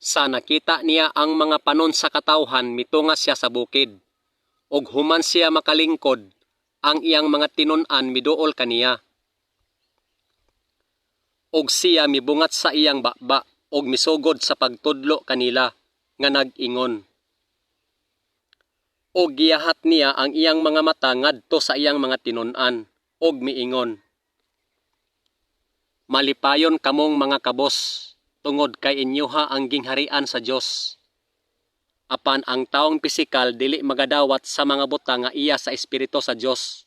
Sa nakita niya ang mga panon sa katawhan mitunga siya sa bukid, ug human siya makalingkod, ang iyang mga tinun-an miduol kaniya. Ug siya mibungat sa iyang bakba, ug misugod sa pagtudlo kanila, nga nag-ingon. Ug giyahat niya ang iyang mga mata ngadto sa iyang mga tinun-an, ug miingon. Malipayon kamong mga kabos, tungod kay inyoha ang gingharian sa Dios. Apan ang taong pisikal dili magadawat sa mga butang nga iya sa espiritu sa Dios,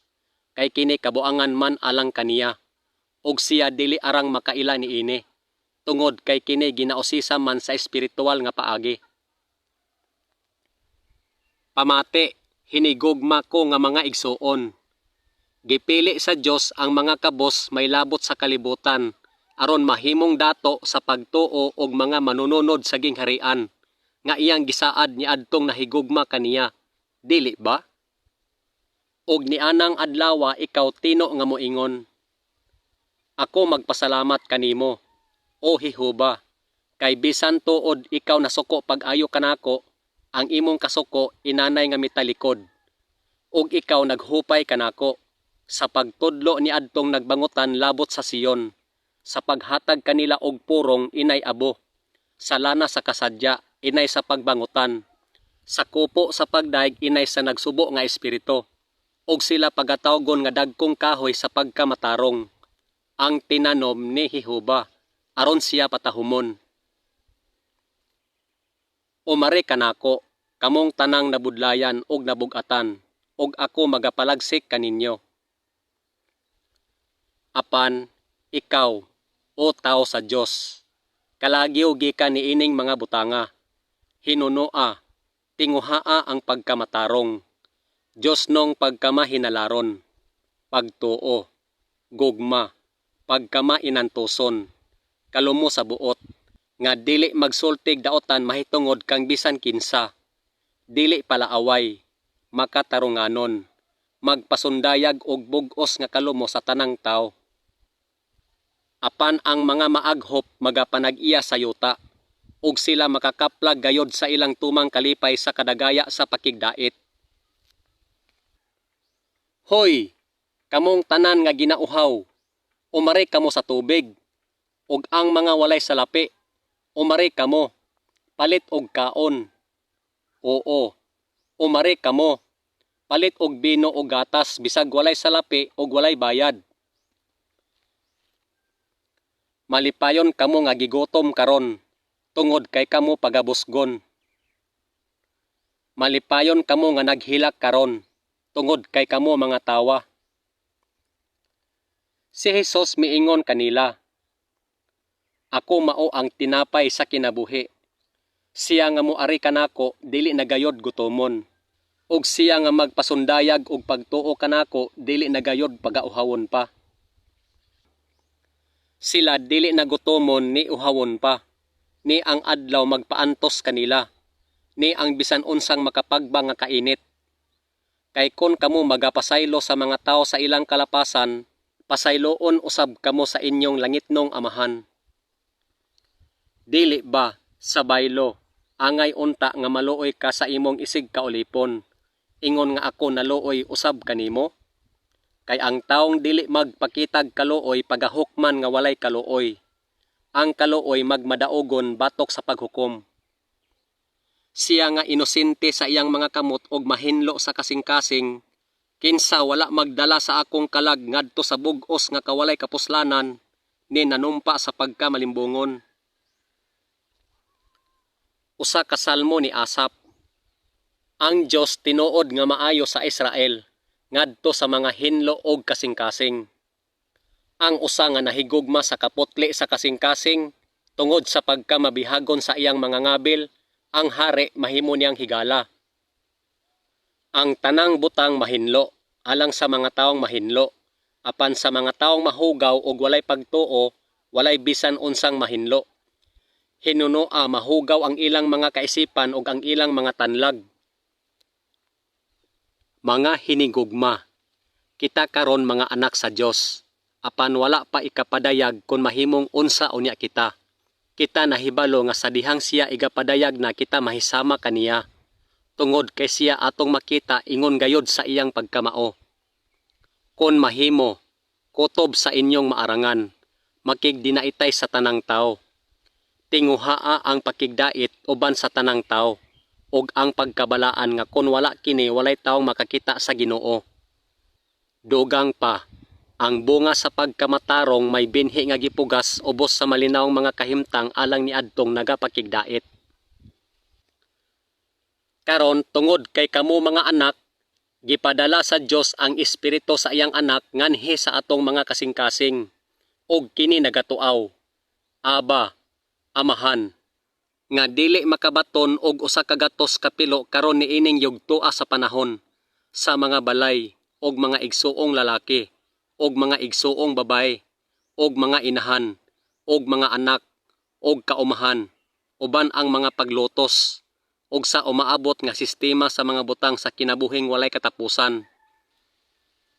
kay kini kabuangan man alang kaniya, ug siya dili arang makaila niini, tungod kay kini ginausisa man sa espiritual nga paagi. Pamati, hinigugma ko nga mga igsuon. Gipili sa Dios ang mga kabos may labot sa kalibutan, aron mahimong dato sa pagtuo og mga manununod sa gingharian, nga iyang gisaad niadtong nahigugma kaniya, dili ba? Og nianang adlawa ikaw tino nga moingon. Ako magpasalamat kanimo, o Jehova, kay bisan tuod ikaw nasuko pag-ayo kanako, ang imong kasuko inanay nga mitalikod. Og ikaw naghupay kanako sa pagtudlo ni adtong nagbangutan labot sa Sion, sa paghatag kanila og purong inay abo, sa lana sa kasadya inay sa pagbangutan, sa kupo sa pagdaig inay sa nagsubo nga espiritu, ug sila pagatawgon nga dagkong kahoy sa pagkamatarong, ang tinanom ni Jehova, aron siya patahumon. Umari kanako, kamong tanang nabudlayan ug nabugatan, ug ako magapalagsik kaninyo. Apan, ikaw, o tao sa Dios, kalagyo gikan niining mga butanga, hinunoa, tinguhaa ang pagkamatarong, Dios nong pagkamahinalaron, pagtuo, gugma, pagkamainantuson, kalumo sa buot, nga dili magsultig daotan mahitungod kang bisan kinsa, dili palaaway, makatarunganon, magpasundayag og bug-os nga kalumo sa tanang tao. Apan ang mga maaghop magapanag-iya sa yuta, ug sila makakaplag gayod sa ilang tumang kalipay sa kadagaya sa pakigdait. Hoy, kamong tanan nga ginauhaw, umari kamo sa tubig, ug ang mga walay salapi, umari kamo, palit og kaon. Oo, umari kamo, palit og bino o gatas bisag walay salapi ug walay bayad. Malipayon kamo nga gigutom karon, tungod kay kamo pagabusgon. Malipayon kamo nga naghilak karon, tungod kay kamo mga tawa. Si Jesus miingon kanila, ako mao ang tinapay sa kinabuhi. Siya nga moari kanako dili nagayod gutomon, ug siya nga magpasundayag og pagtuo kanako dili nagayod pagauhawon pa. Sila dili nagutomon ni uhawon pa, ni ang adlaw magpaantos kanila, ni ang bisan unsang makapagbang nga kainit. Kay kun kamo magapasaylo sa mga tao sa ilang kalapasan, pasayloon usab kamo sa inyong langitnong amahan. Dili ba, sa baylo, angay unta nga maluoy ka sa imong isig kaulipon, ingon nga ako naluoy usab kanimo? Kay ang taong dili magpakitag kaluoy pagahukman nga walay kaluoy. Ang kaluoy magmadaogon batok sa paghukom. Siya nga inosente sa iyang mga kamot og mahinlo sa kasing-kasing, kinsa wala magdala sa akong kalag ngadto sa bug-os nga kawalay kapuslanan, ni nanumpa sa pagkamalimbungon. Usa ka salmo ni Asap. Ang Dios tinuod nga maayo sa Israel, ngadto sa mga hinlo og kasing-kasing. Ang usa nga nahigugma sa kaputli sa kasing-kasing, tungod sa pagkamabihagon sa iyang mga ngabil, ang hari mahimo niyang higala. Ang tanang butang mahinlo, alang sa mga taong mahinlo, apan sa mga taong mahugaw og walay pagtuo, walay bisan unsang mahinlo. Hinunoa mahugaw ang ilang mga kaisipan ug ang ilang mga tanlag. Mga hinigugma, kita karon mga anak sa Dios, apan wala pa ikapadayag kung mahimong unsa unya kita. Kita nahibalo nga sa dihang siya igapadayag na kita mahisama kaniya. Tungod kay siya atong makita ingon gayod sa iyang pagkamao. Kon mahimo, kutob sa inyong maarangan, makigdinaitay sa tanang tao. Tinguhaa ang pakigdait uban sa tanang tao, ug ang pagkabalaan nga kon wala kini walay taong makakita sa Ginoo. Dugang pa, ang bunga sa pagkamatarong may binhi nga gipugas ubos sa malinawng mga kahimtang alang ni adtong nagapakigdait. Karon tungod kay kamo mga anak, gipadala sa Dios ang Espiritu sa iyang anak nganhi sa atong mga kasing-kasing, ug kini nagatuaw, Aba, Amahan, nga dili makabaton og usa ka gatos kapilo karon niining yugtoa sa panahon, sa mga balay og mga igsuong lalaki, og mga igsuong babae, og mga inahan, og mga anak, og kaumahan, uban ang mga paglutos, og sa umaabot nga sistema sa mga butang sa kinabuhing walay katapusan.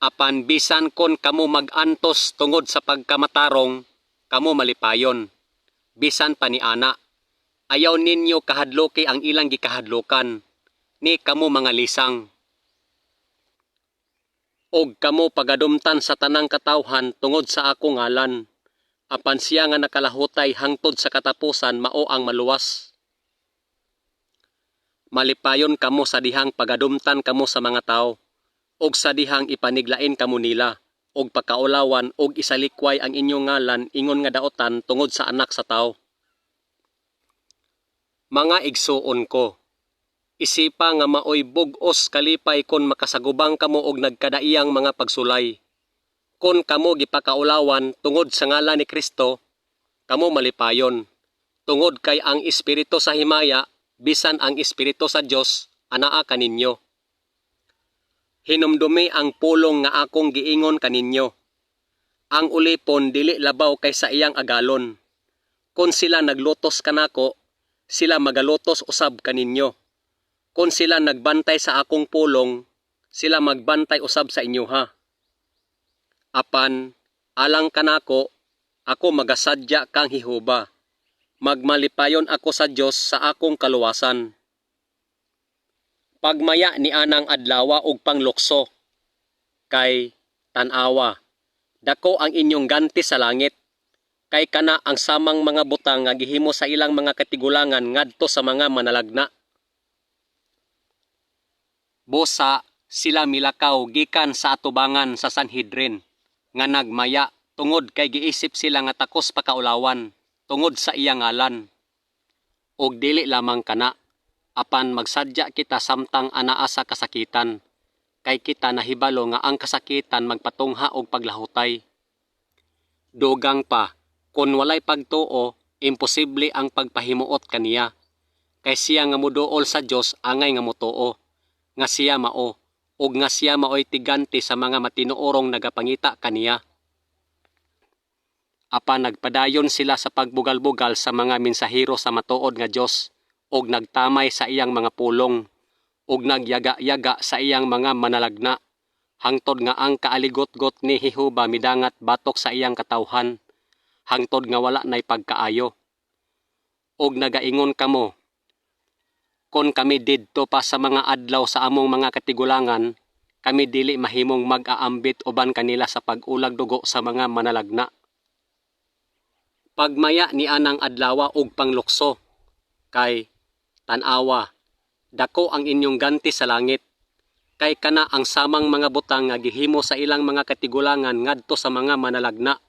Apan bisan kon kamo mag-antos tungod sa pagkamatarong, kamo malipayon. Bisan pa ni ana, ayaw ninyo kahadloki ang ilang gikahadlokan, ni kamo mga lisang. Og kamo pagadumtan sa tanang katawhan tungod sa ako ngalan, apan siya nga nakalahutay hangtod sa katapusan mao ang maluwas. Malipayon kamo sa dihang pagadumtan kamo sa mga tao, og sa dihang ipaniglain kamo nila, og pakaulawan og isalikway ang inyong ngalan ingon nga daotan tungod sa anak sa tao. Mga igsuon ko, isipa nga maoy bug-os kalipay kon makasagubang kamo og nagkadaiyang mga pagsulay. Kon kamo gipakaulawan tungod sa ngalan ni Kristo, kamo malipayon. Tungod kay ang Espiritu sa himaya, bisan ang Espiritu sa Dios, anaa kaninyo. Hinumdumi ang pulong nga akong giingon kaninyo. Ang ulipon dili labaw kay sa iyang agalon. Kung sila naglutos kanako, sila magalutos usab kaninyo. Kung sila nagbantay sa akong pulong, sila magbantay usab sa inyo ha. Apan, alang kanako, ako magasadya kang hihuba. Magmalipayon ako sa Dios sa akong kaluwasan. Pagmaya ni anang adlawa og panglukso, kay tanawa, dako ang inyong ganti sa langit, kay kana ang samang mga butang nga gihimo sa ilang mga katigulangan ngadto sa mga manalagna. Busa sila milakaw gikan sa atubangan sa Sanhedrin, nga nagmaya tungod kay giisip sila nga takos pakaulawan, tungod sa iyang ngalan. Og dili lamang kana, apan magsadya kita samtang anaa sa kasakitan, kay kita nahibalo nga ang kasakitan magpatungha og paglahutay. Dugang pa, kun walay pagtuo, imposible ang pagpahimuot kaniya, kay siya nga muduol sa Dios angay nga mutuo, nga siya mao, ug nga siya maoy tiganti sa mga matinuorong nagapangita kaniya. Apan nagpadayon sila sa pagbugal-bugal sa mga mensahero sa matuod nga Dios, og nagtamay sa iyang mga pulong, og nagyaga-yaga sa iyang mga manalagna, hangtod nga ang kaaligot-got ni Jehovah midangat batok sa iyang katawhan, hangtod nga wala nay pagkaayo. Og nagaingon kamo, kon kami didto pa sa mga adlaw sa among mga katigulangan, kami dili mahimong mag-aambit uban kanila sa pag-ulag dugo sa mga manalagna. Pagmaya ni anang adlawa og panglukso, kay tanawa, dako ang inyong ganti sa langit, kay kana ang samang mga butang nga gihimo sa ilang mga katigulangan ngadto sa mga manalagna.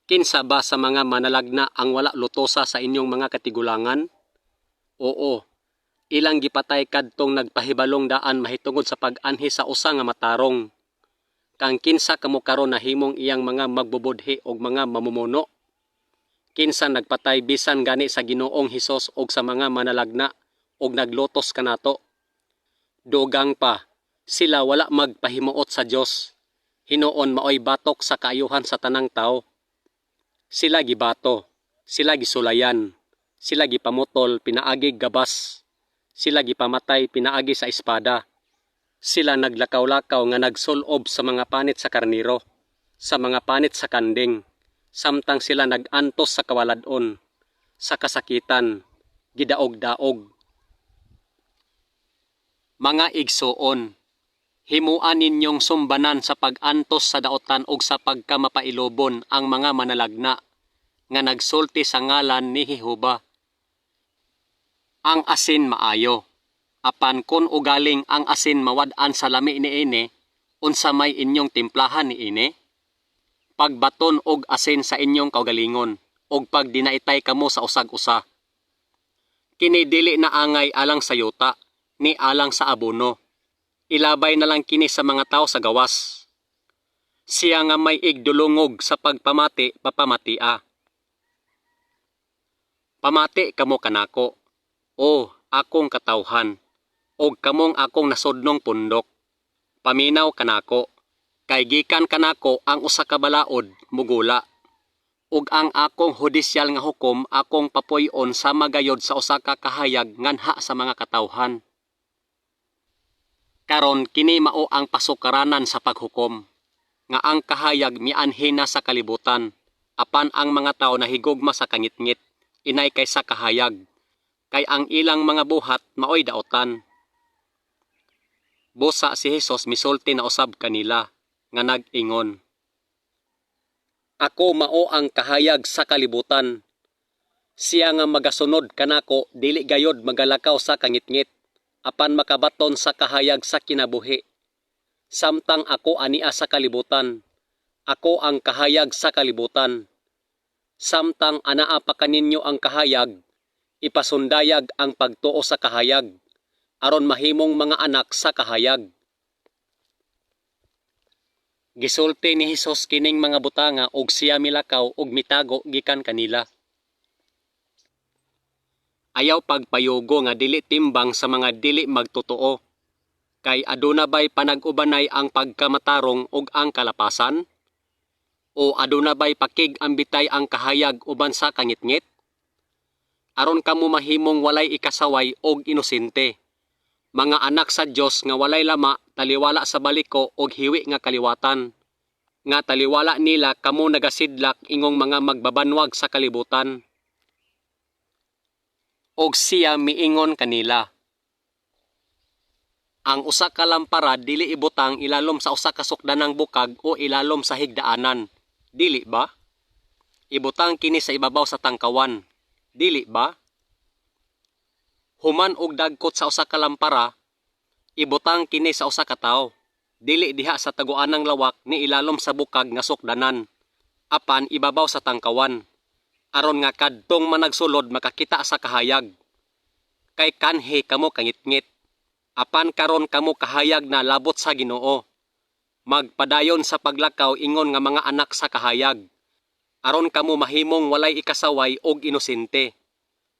Kinsa ba sa mga manalagna ang wala lutosa sa inyong mga katigulangan? Oo, ilang gipatay kadtong nagpahibalong daan mahitungod sa pag-anhi sa usa nga matarong. Kang kinsa kamo karon nahimong iyang mga magbubudhi og mga mamumuno? Kinsa nagpatay bisan gani sa Ginoong Hesus og sa mga manalagna og naglutos kanato? Dugang pa, sila wala magpahimuot sa Dios. Hinuon maoy batok sa kaayuhan sa tanang tao. Sila gibato, sila gisulayan, sila gipamutol pinaagi gabas, sila gipamatay pinaagi sa espada. Sila naglakaw-lakaw nga nagsulob sa mga panit sa karniro, sa mga panit sa kanding, samtang sila nag-antos sa kawaladon, sa kasakitan, gidaog-daog. Mga igsoon, himuan ninyong sumbanan sa pag-antos sa daotan ug sa pagkamapailobon ang mga manalagna nga nagsulti sa ngalan ni Jehova. Ang asin maayo, apan kun ugaling ang asin mawad-an sa lami niini, unsa may inyong timplahan niini? Pagbaton og asin sa inyong kaugalingon, og pagdinaitay kamo sa usag-usa. Kini dili na angay alang sa yuta, ni alang sa abono. Ilabay na lang kini sa mga tao sa gawas. Siya nga may igdulungog sa pagpamati, papamatia. Pamati kamo kanako, o akong katawhan, og kamong akong nasodnong pundok. Paminaw kanako, kay gikan kanako ang usa ka balaod mugula. Ug ang akong hudisyal nga hukom akong papuy-on sa magayod sa usa ka kahayag nganha sa mga katawhan. Karon kini mao ang pasukaranan sa paghukom, nga ang kahayag mianhin na sa kalibutan, apan ang mga tao nahigugma sa kangitngit, inay kay sa kahayag, kay ang ilang mga buhat maoy daotan. Busa si Jesus misulti na usab kanila, nga nag-ingon, ako mao ang kahayag sa kalibutan. Siya nga magasunod kanako dili gayod magalakaw sa kangitngit, apan makabaton sa kahayag sa kinabuhi. Samtang ako ania sa kalibutan, ako ang kahayag sa kalibutan. Samtang anaa pa kaninyo ang kahayag, ipasundayag ang pagtuo sa kahayag, aron mahimong mga anak sa kahayag. Gisulti ni Hesus kining mga butanga og siya milakaw og mitago gikan kanila. Ayaw pagpayugo nga dili timbang sa mga dili magtotoo, kay aduna bay panag-ubanay ang pagkamatarong ug ang kalapasan? O aduna bay pakig ambitay ang kahayag uban sa kangitngit? Aron kamo mahimong walay ikasaway og inosente, mga anak sa Dios nga walay lama, taliwala sa baliko og hiwi nga kaliwatan, nga taliwala nila kamo nagasidlak ingong mga magbabanwag sa kalibutan. Og siya miingon kanila, ang usa ka lampara dili ibutang ilalom sa usa ka sukdanang bukag o ilalom sa higdaanan, dili ba? Ibutang kini sa ibabaw sa tangkawan, dili ba? Human og dagkot sa usa ka lampara, ibutang kini sa usa ka tawo, dili diha sa taguanang lawak ni ilalom sa bukag nga sukdanan, apan ibabaw sa tangkawan, aron nga kadtong managsulod makakita sa kahayag. Kay kanhi kamo kangitngit, apan karon kamo kahayag na labot sa Ginoo. Magpadayon sa paglakaw ingon nga mga anak sa kahayag, aron kamo mahimong walay ikasaway og inosente,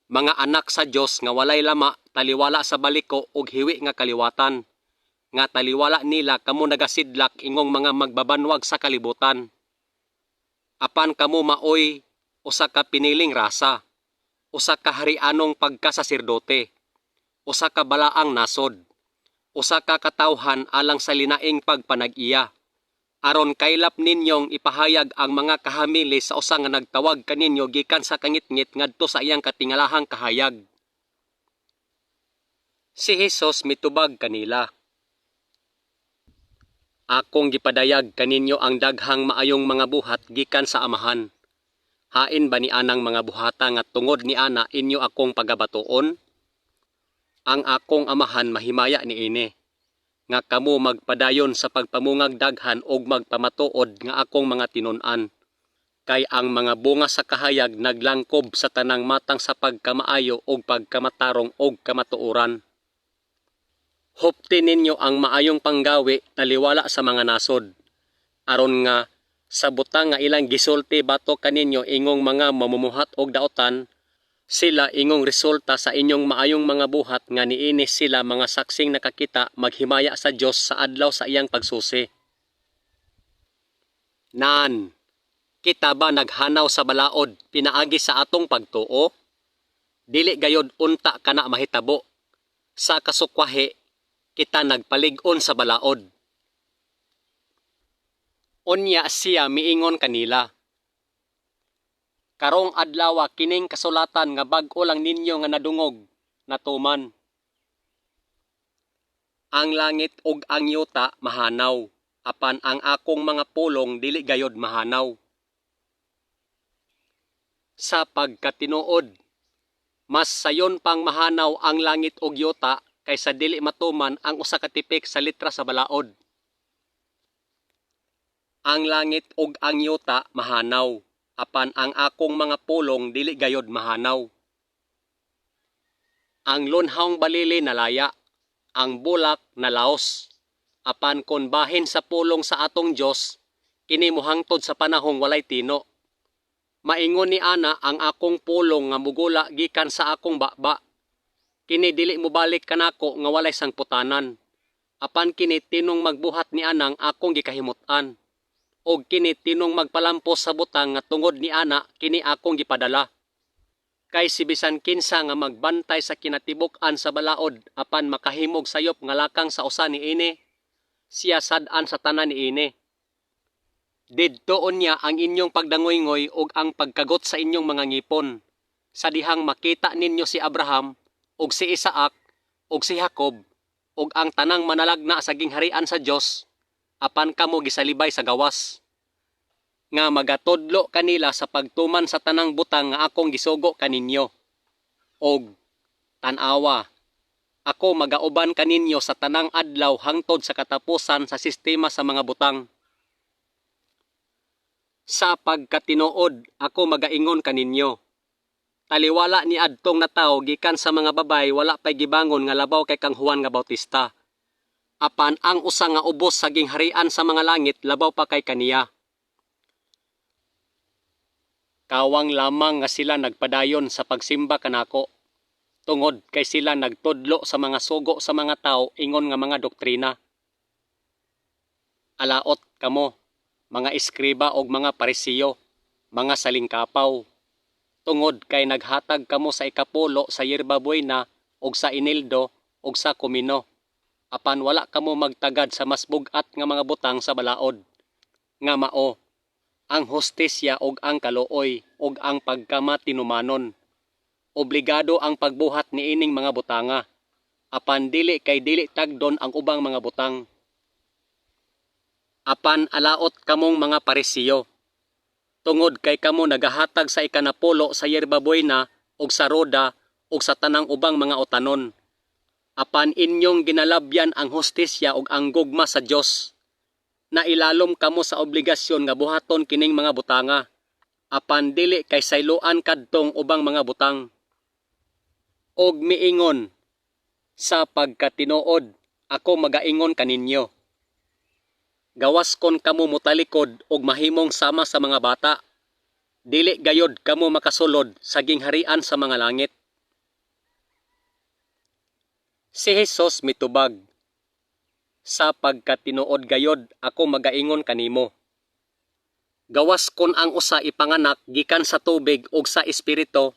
mga anak sa Dios nga walay lama, taliwala sa baliko og hiwi nga kaliwatan, nga taliwala nila kamo nagasidlak ingong mga magbabanwag sa kalibutan. Apan kamo maoy usa ka piniling rasa, usa ka harianong pagkasasirdote, usa ka balaang nasod, usa ka katawhan alang sa linaing pagpanag-iya, aron kaylap ninyong ipahayag ang mga kahamili sa usa nga nagtawag kaninyo gikan sa kangitngit ngadto sa iyang katingalahang kahayag. Si Jesus mitubag kanila, akong gipadayag kaninyo ang daghang maayong mga buhat gikan sa Amahan. Hain ba ni anang mga buhata nga tungod ni ana inyo akong pagabatoon? Ang akong Amahan mahimaya niini, nga kamo magpadayon sa pagpamungag daghan og magpamatuod nga akong mga tinun-an. Kay ang mga bunga sa kahayag naglangkob sa tanang matang sa pagkamaayo og pagkamatarong og kamatuoran. Hupti ninyo ang maayong panggawi taliwala sa mga nasod, aron nga sa butang nga ilang gisulti bato kaninyo ingong mga mamumuhat og daotan, sila ingong resulta sa inyong maayong mga buhat nga niini sila mga saksing nakakita maghimaya sa Dios sa adlaw sa iyang pagsusi. Nan, kita ba naghanaw sa balaod pinaagi sa atong pagtuo? Dili gayod unta kana mahitabo. Sa kasukwahi, kita nagpalig-on sa balaod. Unya siya miingon kanila, Karong adlaw kining kasulatan nga bag-o lang ninyo nga nadungog natuman. Ang langit ug ang yuta mahanaw, apan ang akong mga pulong dili gayod mahanaw. Sa pagkatinuod, mas sayon pang mahanaw ang langit ug yuta kaysa dili matuman ang usa ka tipik sa litra sa balaod. Ang langit ug ang yuta mahanaw, apan ang akong mga pulong dili gayod mahanaw. Ang lunhawng balili nalaya, ang bulak na laos, apan kon bahin sa pulong sa atong Dios, kini mohangtod sa panahong walay tino. Maingon ni ana ang akong pulong nga mugula gikan sa akong baba. Kini dili mobalik kanako nga walay sangputanan. Apan kini tinong magbuhat ni anang akong gikahimut-an. Og kini tinong magpalampos sa butang nga tungod ni ana kini akong gipadala. Kay si bisan kinsa nga magbantay sa kinatibuk-an sa balaod apan makahimog sayop nga lakang sa usa niini, siya sad-an sa tanan niini. Didtoon niya ang inyong pagdangoy-ngoy ug ang pagkagot sa inyong mga ngipon, sa dihang makita ninyo si Abraham, ug si Isaac, ug si Jacob, ug ang tanang manalagna sa gingharian sa Dios, apan kamo gisalibay sa gawas. Nga magatodlo kanila sa pagtuman sa tanang butang nga akong gisugo kaninyo. Og, tanawa, ako magauban kaninyo sa tanang adlaw hangtod sa katapusan sa sistema sa mga butang. Sa pagkatinuod, ako magaingon kaninyo. Taliwala ni adtong natawo gikan sa mga babay wala pay gibangon nga labaw kay kang Juan nga Bautista. Apan ang usa nga ubos sa gingharian sa mga langit labaw pa kay kaniya. Kawang lamang nga sila nagpadayon sa pagsimba kanako. Tungod kay sila nagtudlo sa mga sugo sa mga tao ingon nga mga doktrina. Alaot kamo, mga eskriba og mga parisiyo, mga salingkapaw. Tungod kay naghatag kamo sa ikapulo sa yerba buena og sa inildo og sa kumino. Apan wala kamo magtagad sa mas bugat nga mga butang sa balaod. Nga mao, ang hustisya og ang kaluoy og ang pagkamatinumanon. Obligado ang pagbuhat niining mga butanga. Apan dili kay dili tagdon ang ubang mga butang. Apan alaot kamong mga parisiyo. Tungod kay kamo nagahatag sa ikanapulo sa yerba buena ug sa roda ug sa tanang ubang mga utanon. Apan inyong ginalabyan ang hustisya ug ang gugma sa Dios. Nailalom kamo sa obligasyon nga buhaton kining mga butanga. Apan dili kay sayloan kadtong ubang mga butang. Og miingon, sa pagkatinuod, ako magaingon kaninyo. Gawas kon kamo mutalikod og mahimong sama sa mga bata. Dili gayod kamo makasulod sa gingharian sa mga langit. Si Jesus mitubag, sa pagkatinuod gayod ako magaingon kanimo. Gawas kon ang usa ipanganak gikan sa tubig ug sa espiritu,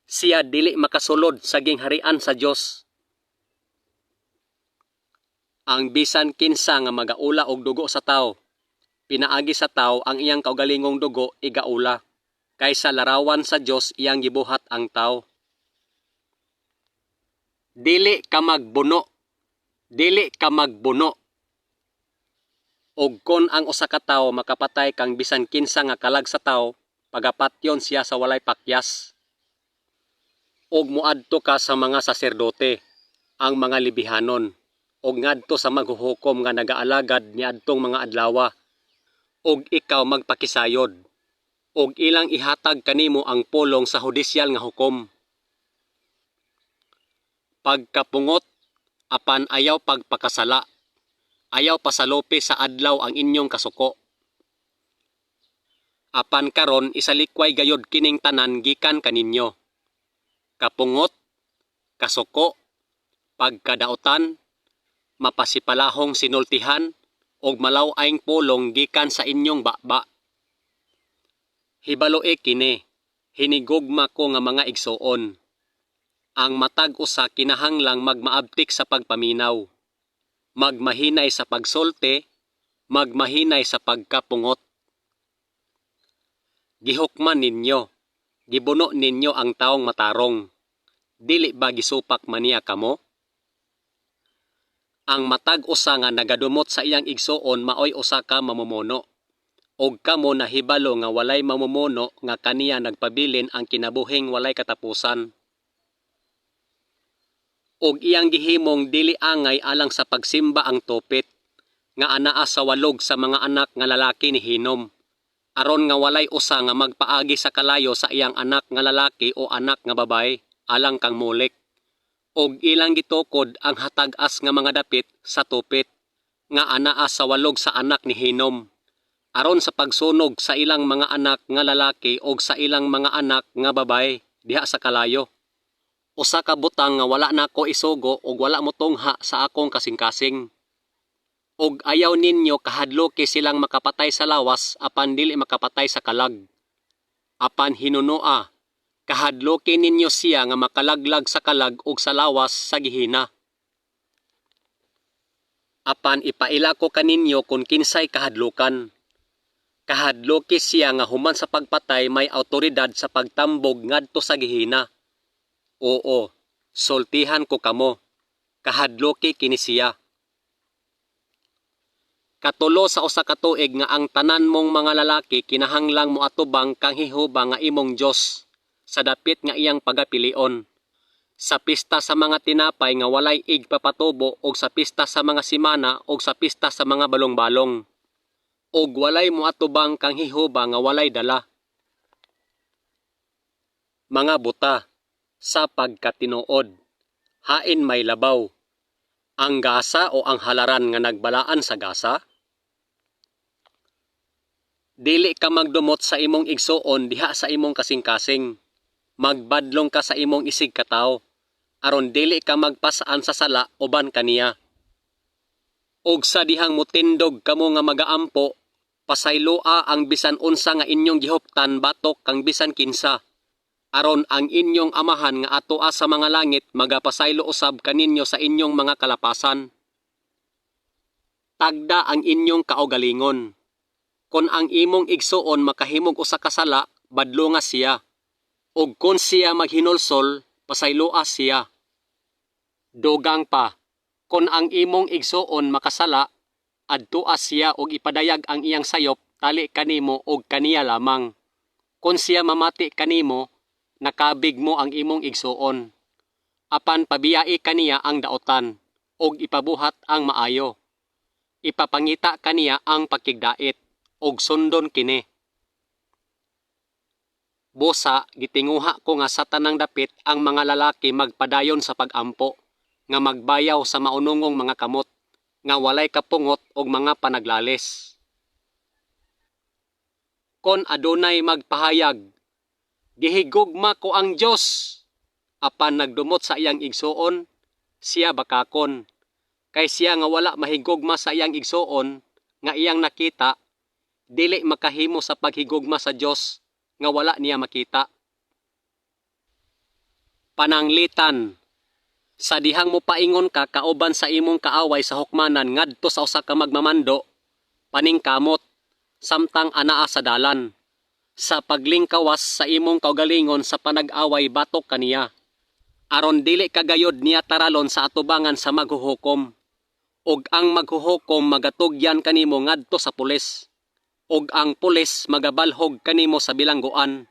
siya dili makasulod sa gingharian sa Dios. Ang bisan kinsa nga magaula og dugo sa tawo, pinaagi sa tawo ang iyang kaugalingong dugo igaula, kaysa larawan sa Dios iyang gibuhat ang tawo. Dili ka magbuno. Dili ka magbuno. Og kon ang usa ka tawo makapatay kang bisan kinsa nga kalag sa tawo, pagapatyon siya sa walay pakyas. Og muadto ka sa mga saserdote, ang mga libihanon, og ngadto sa maghuhukom nga nagaalagad ni adtong mga adlawa, og ikaw magpakisayod, og ilang ihatag kanimo ang pulong sa hudisyal nga hukom. Pagkapungot, apan ayaw pagpakasala, ayaw pasalopi sa adlaw ang inyong kasuko. Apan karon isalikway gayod kining tanan gikan kaninyo. Kapungot, kasuko, pagkadautan, mapasipalahong sinultihan, og malaw-aing pulong gikan sa inyong baba. Hibaloe kini, hinigugma ko nga mga igsuon. Ang matag usa kinahanglang magmaabtik sa pagpaminaw, magmahinay sa pagsulti, magmahinay sa pagkapungot. Gihukman ninyo, gibuno ninyo ang taong matarong. Dili ba gisupak man niya kamo? Ang matag usa nga nagadumot sa iyang igsuon maoy usa ka mamumuno. Og kamo nahibalo nga walay mamumuno nga kaniya nagpabilin ang kinabuhing walay katapusan. Og iyang gihimong dili angay alang sa pagsimba ang tupit, nga anaa sa walog sa mga anak nga lalaki ni Hinom, aron nga walay usa nga magpaagi sa kalayo sa iyang anak nga lalaki o anak nga babae, alang kang mulik. Og ilang gitukod ang hatag-as nga mga dapit sa tupit, nga anaa sa walog sa anak ni Hinom, aron sa pagsunog sa ilang mga anak nga lalaki o sa ilang mga anak nga babae diha sa kalayo. Usa ka butang nga wala nako isugo og wala mo tungha sa akong kasing-kasing. Og ayaw ninyo kahadloki silang makapatay sa lawas apan dili makapatay sa kalag. Apan hinunoa, kahadloki ninyo siya nga makalaglag sa kalag ug sa lawas sa gihina. Apan ipaila ko kaninyo kung kinsay kahadlukan. Kahadloki siya nga human sa pagpatay may awtoridad sa pagtambog ngadto sa gihina. Oo, sultihan ko kamo. Kahadloki kini siya. Katulo sa usa ka tuig nga ang tanan mong mga lalaki kinahanglang moatubang kang hihubang nga imong Dios sa dapit nga iyang pagapilion. Sa pista sa mga tinapay nga walay igpapatubo og sa pista sa mga simana og sa pista sa mga balong-balong. Og walay moatubang kang hihubang nga walay dala. Mga buta, sa pagkatinuod, hain may labaw. Ang gasa o ang halaran nga nagbalaan sa gasa? Dili ka magdumot sa imong igsuon diha sa imong kasing-kasing. Magbadlong ka sa imong isig katawo, aron dili ka magpasaan sa sala uban kaniya. Og sa dihang mutindog kamo nga magaampo, pasayloa ang bisan unsa nga inyong gihuptan batok kang bisan kinsa. Aron ang inyong amahan nga atoa sa mga langit magapasaylo usab kaninyo sa inyong mga kalapasan. Tagda ang inyong kaugalingon. Kon ang imong igsuon makahimog usa ka sala, badlo nga siya. Og kon siya maghinulsol, pasayloa siya. Dogang pa, kon ang imong igsuon makasala, adtoa siya og ipadayag ang iyang sayop tali kanimo og kaniya lamang. Kon siya mamati kanimo, nakabig mo ang imong igsuon. Apan pabiyai kaniya ang daotan, og ipabuhat ang maayo. Ipapangita kaniya ang pakigdait, og sundon kini. Busa, gitinguha ko nga sa tanang dapit ang mga lalaki magpadayon sa pagampo, nga magbayaw sa maunungong mga kamot, nga walay kapungot og mga panaglalis. Kon adunay magpahayag, gihigugma ko ang Dios. Apan nagdumot sa iyang igsuon, siya bakakon. Kay siya nga wala mahigugma sa iyang igsuon, nga iyang nakita, dili makahimo sa paghigugma sa Dios, nga wala niya makita. Pananglitan, sa dihang mo paingon ka kauban sa imong kaaway sa hukmanan ngadto sa usa ka magmamando, paningkamot, samtang anaa sa dalan. Sa paglingkawas sa imong kaugalingon sa panag-away batok kaniya, aron dili kagayod niya taralon sa atubangan sa maghuhukom, og ang maghuhukom magatugyan kanimo ngadto sa pulis, og ang pulis magabalhog kanimo sa bilangguan.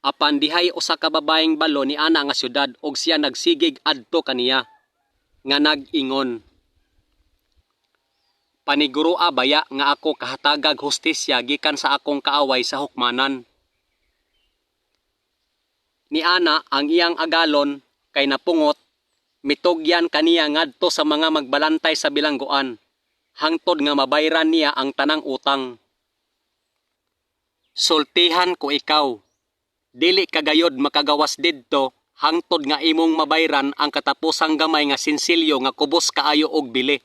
Apan dihay usa ka babaeng balo ni ana nga syudad og siya nagsigig adto kaniya, nga nag-ingon, panigurua baya nga ako kahatagag hustisya gikan sa akong kaaway sa hukmanan. Ni ana ang iyang agalon kay napungot, mitugyan kaniya ngadto sa mga magbalantay sa bilangguan, hangtod nga mabayran niya ang tanang utang. Sultihan ko ikaw, dili kagayod makagawas didto hangtod nga imong mabayran ang katapusang gamay nga sinsilyo nga kubos kaayo og bili.